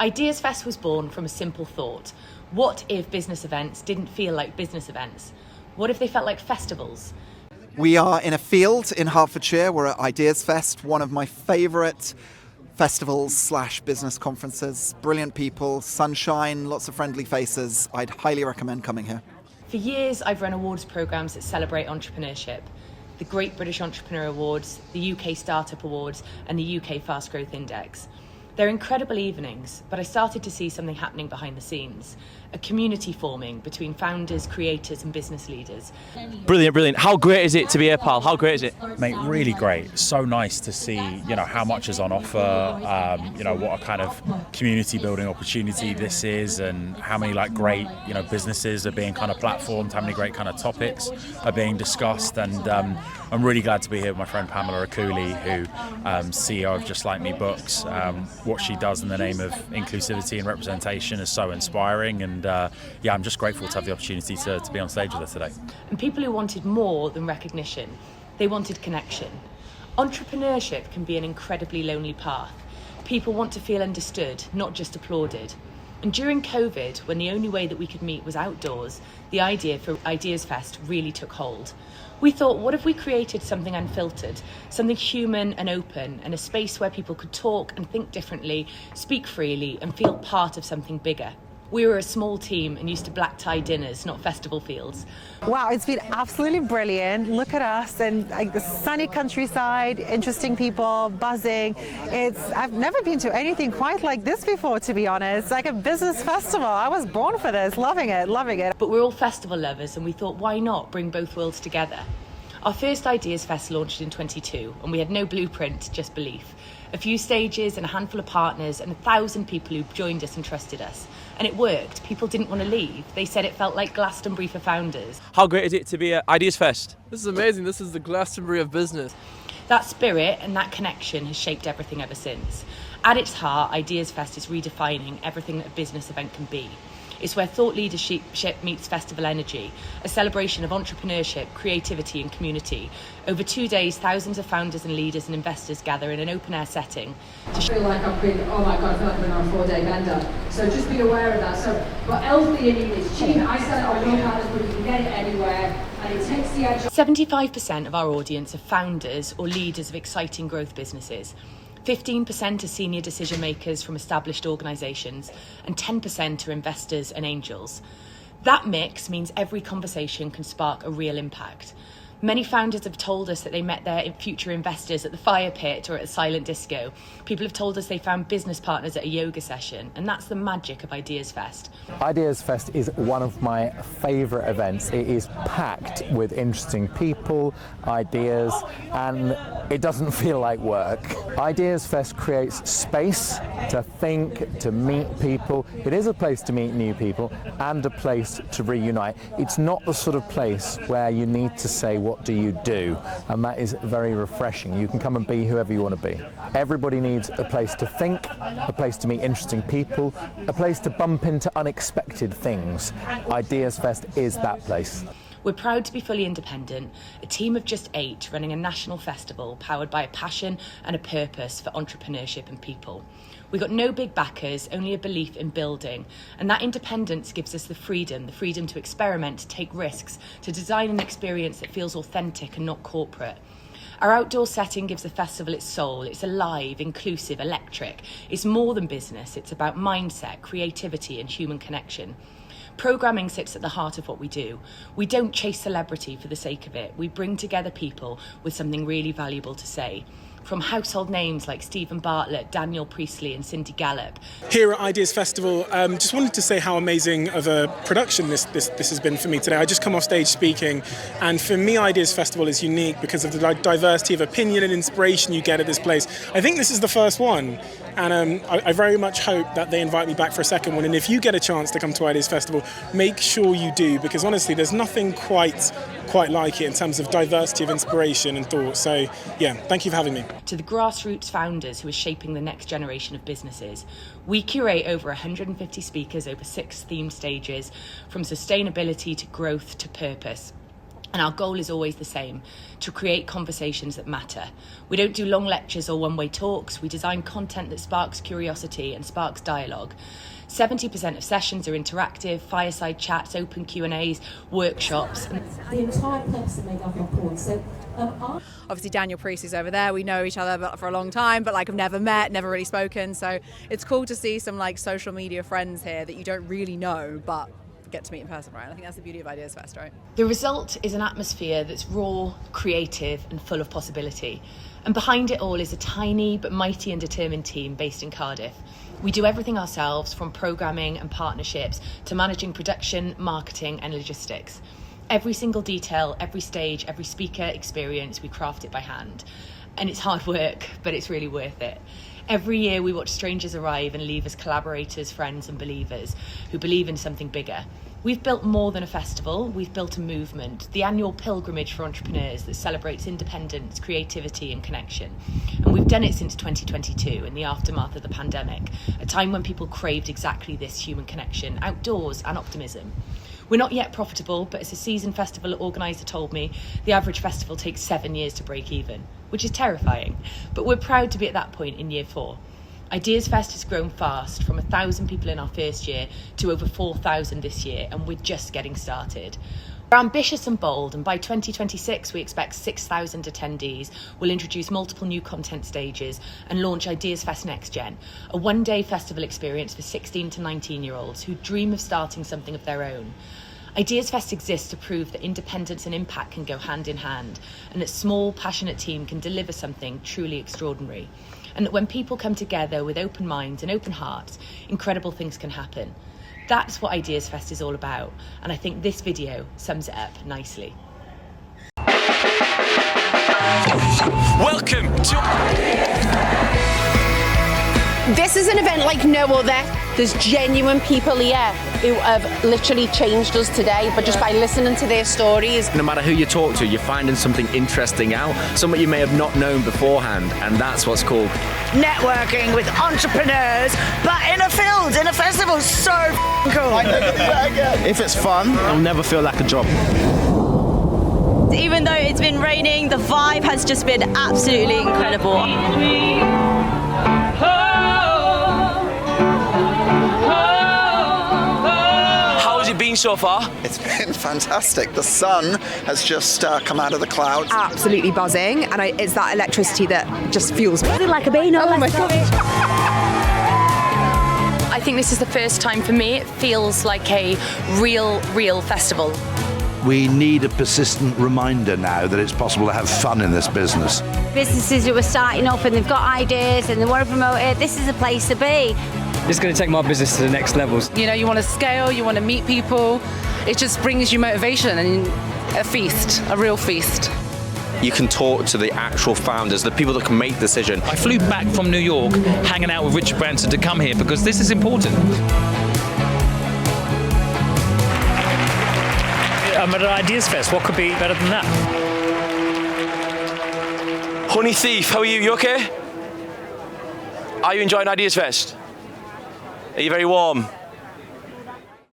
Ideas Fest was born from a simple thought. What if business events didn't feel like business events? What if they felt like festivals? We are in a field in Hertfordshire. We're at Ideas Fest, one of my favourite festivals/business conferences. Brilliant people, sunshine, lots of friendly faces. I'd highly recommend coming here. For years, I've run awards programmes that celebrate entrepreneurship. The Great British Entrepreneur Awards, the UK Startup Awards, and the UK Fast Growth Index. They're incredible evenings, but I started to see something happening behind the scenes. A community forming between founders, creators and business leaders. Brilliant. How great is it to be here, pal? How great is it? Mate, really great. So nice to see, how much is on offer, what a kind of community building opportunity this is, and how many like great, businesses are being kind of platformed, how many great kind of topics are being discussed. And I'm really glad to be here with my friend Pamela Akuli, who CEO of Just Like Me Books. What she does in the name of inclusivity and representation is so inspiring, and I'm just grateful to have the opportunity to be on stage with her today. And people who wanted more than recognition, they wanted connection. Entrepreneurship can be an incredibly lonely path. People want to feel understood, not just applauded. And during COVID, when the only way that we could meet was outdoors, the idea for Ideas Fest really took hold. We thought, what if we created something unfiltered, something human and open, and a space where people could talk and think differently, speak freely, and feel part of something bigger? We were a small team and used to black tie dinners, not festival fields. Wow, it's been absolutely brilliant. Look at us, and like the sunny countryside, interesting people, buzzing. I've never been to anything quite like this before, to be honest. Like a business festival. I was born for this, loving it. But we're all festival lovers, and we thought, why not bring both worlds together? Our first Ideas Fest launched in 22, and we had no blueprint, just belief. A few stages and a handful of partners and 1,000 people who joined us and trusted us. And it worked. People didn't want to leave. They said it felt like Glastonbury for founders. How great is it to be at Ideas Fest? This is amazing. This is the Glastonbury of business. That spirit and that connection has shaped everything ever since. At its heart, Ideas Fest is redefining everything that a business event can be. It's where thought leadership meets festival energy, a celebration of entrepreneurship, creativity and community. Over 2 days, thousands of founders and leaders and investors gather in an open-air setting. I feel like I've been, oh my God, I feel like I've been on a 4-day bender. So just be aware of that. So, but L-theanine is cheap. I sell it on your partners, but you can get it anywhere. And it takes the edge. 75% of our audience are founders or leaders of exciting growth businesses. 15% are senior decision makers from established organisations, and 10% are investors and angels. That mix means every conversation can spark a real impact. Many founders have told us that they met their future investors at the fire pit or at a silent disco. People have told us they found business partners at a yoga session, and that's the magic of Ideas Fest. Ideas Fest is one of my favourite events. It is packed with interesting people, ideas, and it doesn't feel like work. Ideas Fest creates space to think, to meet people. It is a place to meet new people and a place to reunite. It's not the sort of place where you need to say, what do you do? And that is very refreshing. You can come and be whoever you want to be. Everybody needs a place to think, a place to meet interesting people, a place to bump into unexpected things. Ideas Fest is that place. We're proud to be fully independent, a team of just 8 running a national festival powered by a passion and a purpose for entrepreneurship and people. We got no big backers, only a belief in building, and that independence gives us the freedom to experiment, to take risks, to design an experience that feels authentic and not corporate. Our outdoor setting gives the festival its soul. It's alive, inclusive, electric. It's more than business. It's about mindset, creativity and human connection. Programming sits at the heart of what we do. We don't chase celebrity for the sake of it. We bring together people with something really valuable to say. From household names like Stephen Bartlett, Daniel Priestley and Cindy Gallop. Here at Ideas Festival, just wanted to say how amazing of a production this has been for me today. I just come off stage speaking, and for me Ideas Festival is unique because of the diversity of opinion and inspiration you get at this place. I think this is the first one, and I very much hope that they invite me back for a second one, and if you get a chance to come to Ideas Festival, make sure you do, because honestly there's nothing quite like it in terms of diversity of inspiration and thought. So yeah, thank you for having me. To the grassroots founders who are shaping the next generation of businesses. We curate over 150 speakers over 6 themed stages, from sustainability to growth to purpose. And our goal is always the same, to create conversations that matter. We don't do long lectures or one-way talks. We design content that sparks curiosity and sparks dialogue. 70% of sessions are interactive, fireside chats, open Q&As, workshops. The entire purpose of Make Up Your Porn. So, obviously Daniel Priest is over there. We know each other for a long time, but like I've never met, never really spoken. So it's cool to see some like social media friends here that you don't really know, but get to meet in person, right? I think that's the beauty of Ideas Fest, right? The result is an atmosphere that's raw, creative, and full of possibility. And behind it all is a tiny but mighty and determined team based in Cardiff. We do everything ourselves, from programming and partnerships to managing production, marketing, and logistics. Every single detail, every stage, every speaker experience, we craft it by hand. And it's hard work, but it's really worth it. Every year we watch strangers arrive and leave as collaborators, friends and believers who believe in something bigger. We've built more than a festival, we've built a movement, the annual pilgrimage for entrepreneurs that celebrates independence, creativity and connection. And we've done it since 2022 in the aftermath of the pandemic, a time when people craved exactly this human connection, outdoors and optimism. We're not yet profitable, but as a seasoned festival organiser told me, the average festival takes 7 years to break even, which is terrifying. But we're proud to be at that point in year 4. Ideas Fest has grown fast, from 1,000 people in our first year to over 4,000 this year, and we're just getting started. We're ambitious and bold, and by 2026 we expect 6,000 attendees. We'll introduce multiple new content stages and launch Ideas Fest Next Gen, a one-day festival experience for 16 to 19-year-olds who dream of starting something of their own. Ideas Fest exists to prove that independence and impact can go hand in hand, and that small, passionate team can deliver something truly extraordinary. And that when people come together with open minds and open hearts, incredible things can happen. That's what Ideas Fest is all about, and I think this video sums it up nicely. Welcome to... This is an event like no other. There's genuine people here who have literally changed us today, but just by listening to their stories. No matter who you talk to, you're finding something interesting out, something you may have not known beforehand, and that's what's called networking with entrepreneurs, but in a field, in a festival. So cool. I never do that again. If it's fun, it'll never feel like a job. Even though it's been raining, the vibe has just been absolutely incredible. Been so far? It's been fantastic. The sun has just come out of the clouds. Absolutely buzzing, and it's that electricity that just fuels me. Like a bean. Oh my God. I think this is the first time for me it feels like a real festival. We need a persistent reminder now that it's possible to have fun in this business. Businesses who are starting up and they've got ideas and they want to promote it, this is a place to be. It's going to take my business to the next levels. You know, you want to scale, you want to meet people. It just brings you motivation and a feast, a real feast. You can talk to the actual founders, the people that can make the decision. I flew back from New York, hanging out with Richard Branson to come here because this is important. I'm at an Ideas Fest. What could be better than that? Honey Thief, how are you? You okay? Are you enjoying Ideas Fest? Are you very warm?